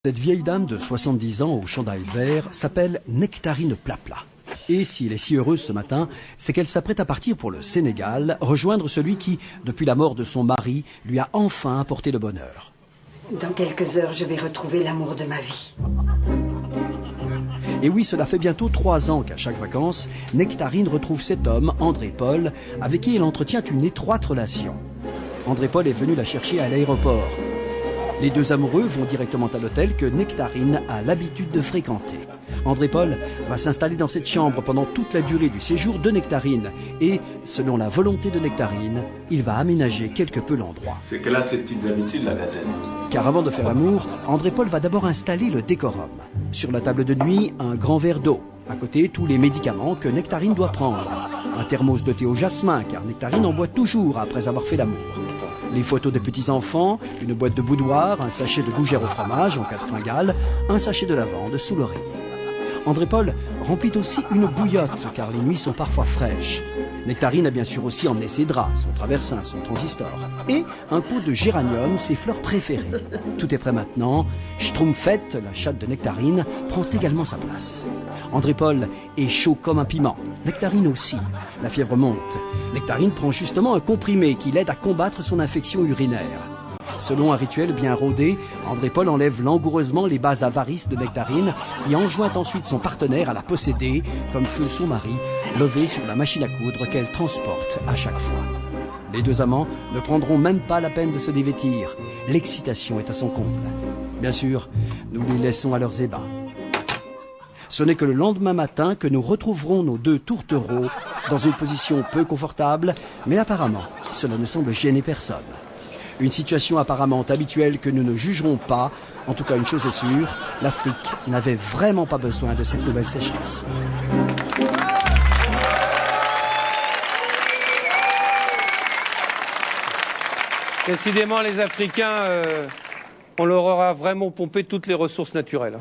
Cette vieille dame de 70 ans au chandail vert s'appelle Nectarine Plapla. Et si elle est si heureuse ce matin, c'est qu'elle s'apprête à partir pour le Sénégal, rejoindre celui qui, depuis la mort de son mari, lui a enfin apporté le bonheur. Dans quelques heures, je vais retrouver l'amour de ma vie. Et oui, cela fait bientôt 3 ans qu'à chaque vacances, Nectarine retrouve cet homme, André Paul, avec qui elle entretient une étroite relation. André Paul est venu la chercher à l'aéroport. Les deux amoureux vont directement à l'hôtel que Nectarine a l'habitude de fréquenter. André Paul va s'installer dans cette chambre pendant toute la durée du séjour de Nectarine et, selon la volonté de Nectarine, il va aménager quelque peu l'endroit. C'est qu'elle a ses petites habitudes, la gazelle. Car avant de faire l'amour, André Paul va d'abord installer le décorum. Sur la table de nuit, un grand verre d'eau. À côté, tous les médicaments que Nectarine doit prendre. Un thermos de thé au jasmin, car Nectarine en boit toujours après avoir fait l'amour. Les photos des petits-enfants, une boîte de boudoir, un sachet de gougère au fromage en cas de fringale, un sachet de lavande sous l'oreiller. André Paul remplit aussi une bouillotte, car les nuits sont parfois fraîches. Nectarine a bien sûr aussi emmené ses draps, son traversin, son transistor, et un pot de géranium, ses fleurs préférées. Tout est prêt maintenant. Schtroumpfette, la chatte de Nectarine, prend également sa place. André Paul est chaud comme un piment. Nectarine aussi. La fièvre monte. Nectarine prend justement un comprimé qui l'aide à combattre son infection urinaire. Selon un rituel bien rodé, André Paul enlève langoureusement les bas avarices de Nectarine, qui enjoint ensuite son partenaire à la posséder, comme fut son mari, levé sur la machine à coudre qu'elle transporte à chaque fois. Les deux amants ne prendront même pas la peine de se dévêtir. L'excitation est à son comble. Bien sûr, nous les laissons à leurs ébats. Ce n'est que le lendemain matin que nous retrouverons nos deux tourtereaux dans une position peu confortable, mais apparemment, cela ne semble gêner personne. Une situation apparemment habituelle que nous ne jugerons pas. En tout cas, une chose est sûre, l'Afrique n'avait vraiment pas besoin de cette nouvelle sécheresse. Décidément, les Africains, on leur aura vraiment pompé toutes les ressources naturelles.